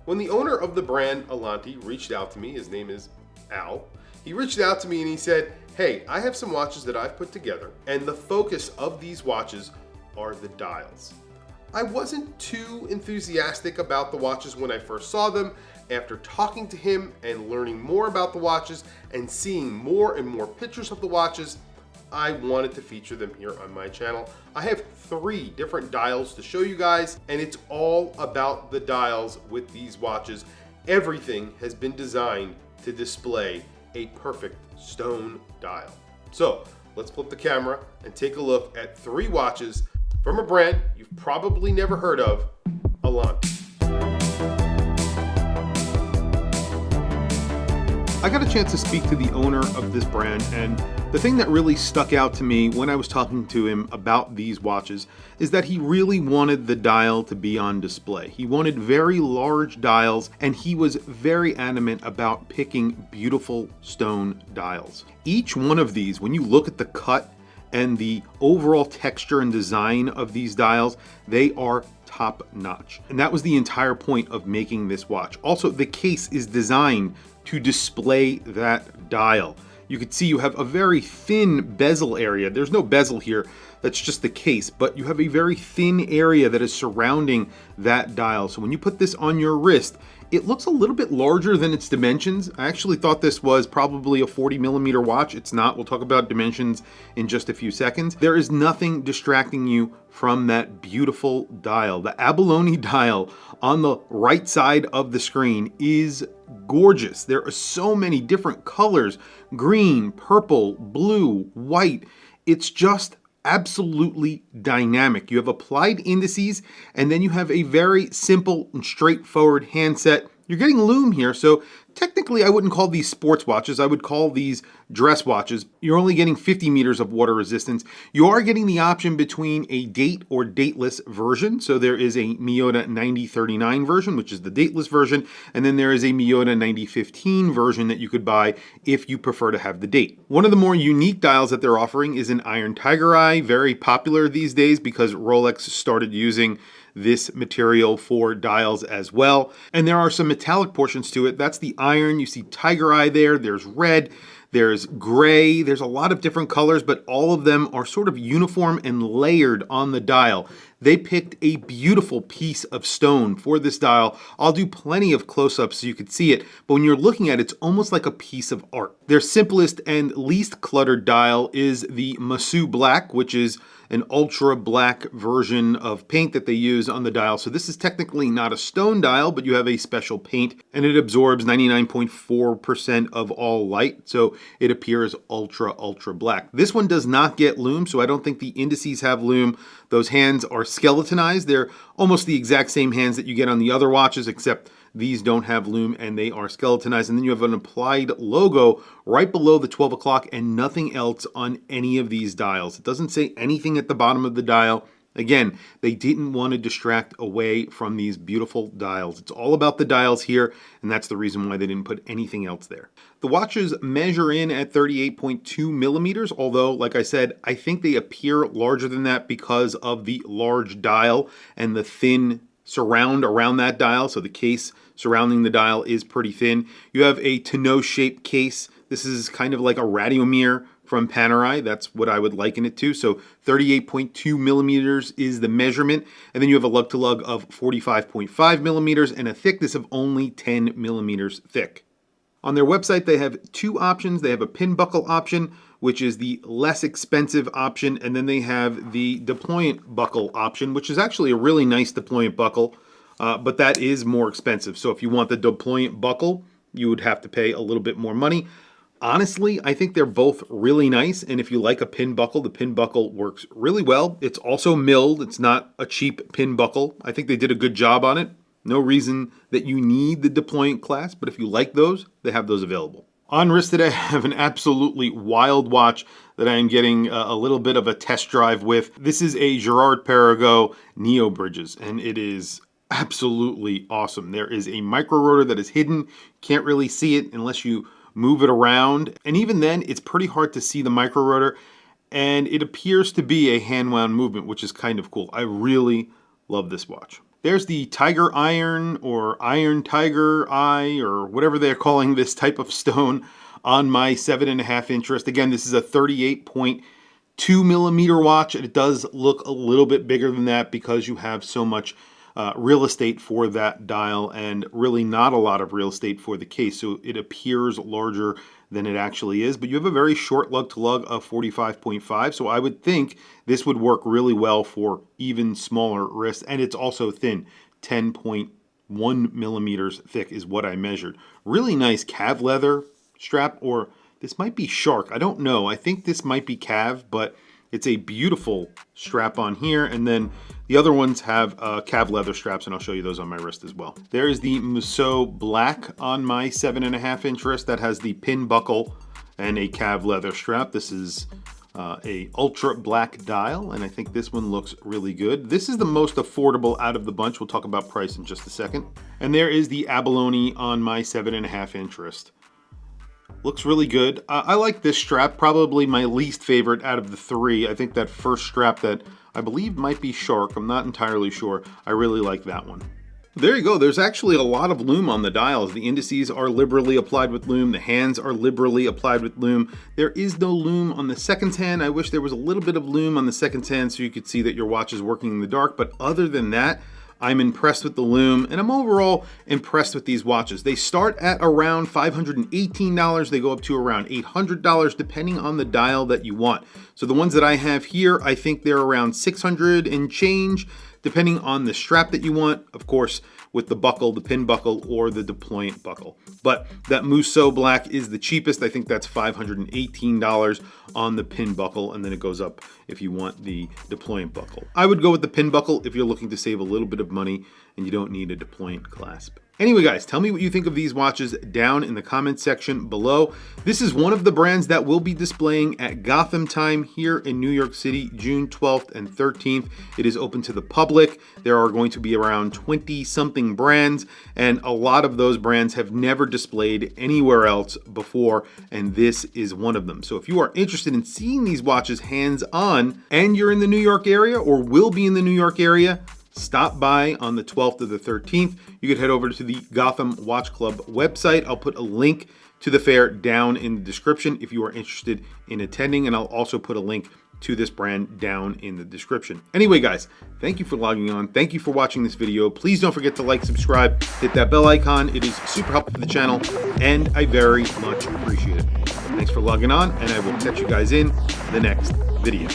When the owner of the brand Alante reached out to me, his name is Al, he reached out to me and he said, hey, I have some watches that I've put together, and the focus of these watches are the dials. I wasn't too enthusiastic about the watches when I first saw them. After talking to him and learning more about the watches and seeing more and more pictures of the watches, I wanted to feature them here on my channel. I have 3 different dials to show you guys, and it's all about the dials with these watches. Everything has been designed to display a perfect stone dial. So let's flip the camera and take a look at 3 watches from a brand you've probably never heard of, Alante. I got a chance to speak to the owner of this brand, and the thing that really stuck out to me when I was talking to him about these watches is that he really wanted the dial to be on display. He wanted very large dials, and he was very adamant about picking beautiful stone dials. Each one of these, when you look at the cut and the overall texture and design of these dials, they are top notch. And that was the entire point of making this watch. Also, the case is designed to display that dial. You can see you have a very thin bezel area. There's no bezel here, that's just the case, but you have a very thin area that is surrounding that dial. So when you put this on your wrist, it looks a little bit larger than its dimensions. I actually thought this was probably a 40mm watch. It's not. We'll talk about dimensions in just a few seconds. There is nothing distracting you from that beautiful dial. The abalone dial on the right side of the screen is gorgeous. There are so many different colors: green, purple, blue, white. It's just absolutely dynamic. You have applied indices, and then you have a very simple and straightforward handset. You're getting lume here, so technically I wouldn't call these sports watches. I would call these dress watches. You're only getting 50 meters of water resistance. You are getting the option between a date or dateless version. So there is a Miyota 9039 version, which is the dateless version, and then there is a Miyota 9015 version that you could buy if you prefer to have the date. One of the more unique dials that they're offering is an iron tiger eye, very popular these days because Rolex started using this material for dials as well. And there are some metallic portions to it. That's the iron. You see tiger eye there. There's red. There's gray. There's a lot of different colors, but all of them are sort of uniform and layered on the dial. They picked a beautiful piece of stone for this dial. I'll do plenty of close-ups so you can see it, but when you're looking at it, it's almost like a piece of art. Their simplest and least cluttered dial is the Masu Black, which is an ultra black version of paint that they use on the dial. So this is technically not a stone dial, but you have a special paint, and it absorbs 99.4% of all light. So it appears ultra black. This one does not get lume, so I don't think the indices have lume. Those hands are skeletonized. They're almost the exact same hands that you get on the other watches, except these don't have lume and they are skeletonized. And then you have an applied logo right below the 12 o'clock and nothing else on any of these dials. It doesn't say anything at the bottom of the dial. Again, they didn't want to distract away from these beautiful dials. It's all about the dials here, and that's the reason why they didn't put anything else there. The watches measure in at 38.2 millimeters, although, like I said, I think they appear larger than that because of the large dial and the thin surround around that dial. So the case surrounding the dial is pretty thin. You have a tonneau shaped case. This is kind of like a radiomere from Panerai. That's what I would liken it to. So 38.2 millimeters is the measurement. And then you have a lug to lug of 45.5 millimeters and a thickness of only 10 millimeters thick. On their website, they have 2 options. They have a pin buckle option, which is the less expensive option. And then they have the deployant buckle option, which is actually a really nice deployant buckle, but that is more expensive. So if you want the deployant buckle, you would have to pay a little bit more money. Honestly, I think they're both really nice, and if you like a pin buckle, the pin buckle works really well. It's also milled. It's not a cheap pin buckle. I think they did a good job on it. No reason that you need the deployant clasp, but if you like those, they have those available. On wrist today, I have an absolutely wild watch that I am getting a little bit of a test drive with. This is a Girard-Perregaux Neo Bridges, and it is absolutely awesome. There is a micro rotor that is hidden. Can't really see it unless you move it around. And even then, it's pretty hard to see the micro rotor. And it appears to be a hand wound movement, which is kind of cool. I really love this watch. There's the Tiger Iron or Iron Tiger Eye or whatever they're calling this type of stone on my 7.5 inch wrist. Again, this is a 38.2 millimeter watch, and it does look a little bit bigger than that because you have so much real estate for that dial and really not a lot of real estate for the case. So it appears larger than it actually is, but you have a very short lug to lug of 45.5. So I would think this would work really well for even smaller wrists. And it's also thin, 10.1 millimeters thick is what I measured. Really nice cav leather strap, or this might be shark. I don't know. I think this might be cav, but it's a beautiful strap on here. And then the other ones have cav leather straps, and I'll show you those on my wrist as well. There is the Musso Black on my 7.5 inch wrist that has the pin buckle and a cav leather strap. This is a ultra black dial, and I think this one looks really good. This is the most affordable out of the bunch. We'll talk about price in just a second. And there is the Abalone on my 7.5 inch wrist. Looks really good. I like this strap, probably my least favorite out of the three. I think that first strap that I believe might be Shark, I'm not entirely sure. I really like that one. There you go. There's actually a lot of lume on the dials. The indices are liberally applied with lume. The hands are liberally applied with lume. There is no lume on the seconds hand. I wish there was a little bit of lume on the seconds hand so you could see that your watch is working in the dark. But other than that, I'm impressed with the lume, and I'm overall impressed with these watches. They start at around $518. They go up to around $800 depending on the dial that you want. So the ones that I have here, I think they're around $600 and change depending on the strap that you want. Of course, with the buckle, the pin buckle, or the deployant buckle. But that Musso Black is the cheapest. I think that's $518 on the pin buckle, and then it goes up if you want the deployant buckle. I would go with the pin buckle if you're looking to save a little bit of money and you don't need a deployant clasp. Anyway, guys, tell me what you think of these watches down in the comment section below. This is one of the brands that will be displaying at Gotham Time here in New York City, June 12th and 13th. It is open to the public. There are going to be around 20-something brands, and a lot of those brands have never displayed anywhere else before, and this is one of them. So if you are interested in seeing these watches hands-on, and you're in the New York area or will be in the New York area, stop by on the 12th or the 13th. You could head over to the Gotham Watch Club website. I'll put a link to the fair down in the description if you are interested in attending, and I'll also put a link to this brand down in the description. Anyway, guys, thank you for logging on. Thank you for watching this video. Please don't forget to like, subscribe, hit that bell icon. It is super helpful for the channel, and I very much appreciate it. Thanks for logging on, and I will catch you guys in the next video.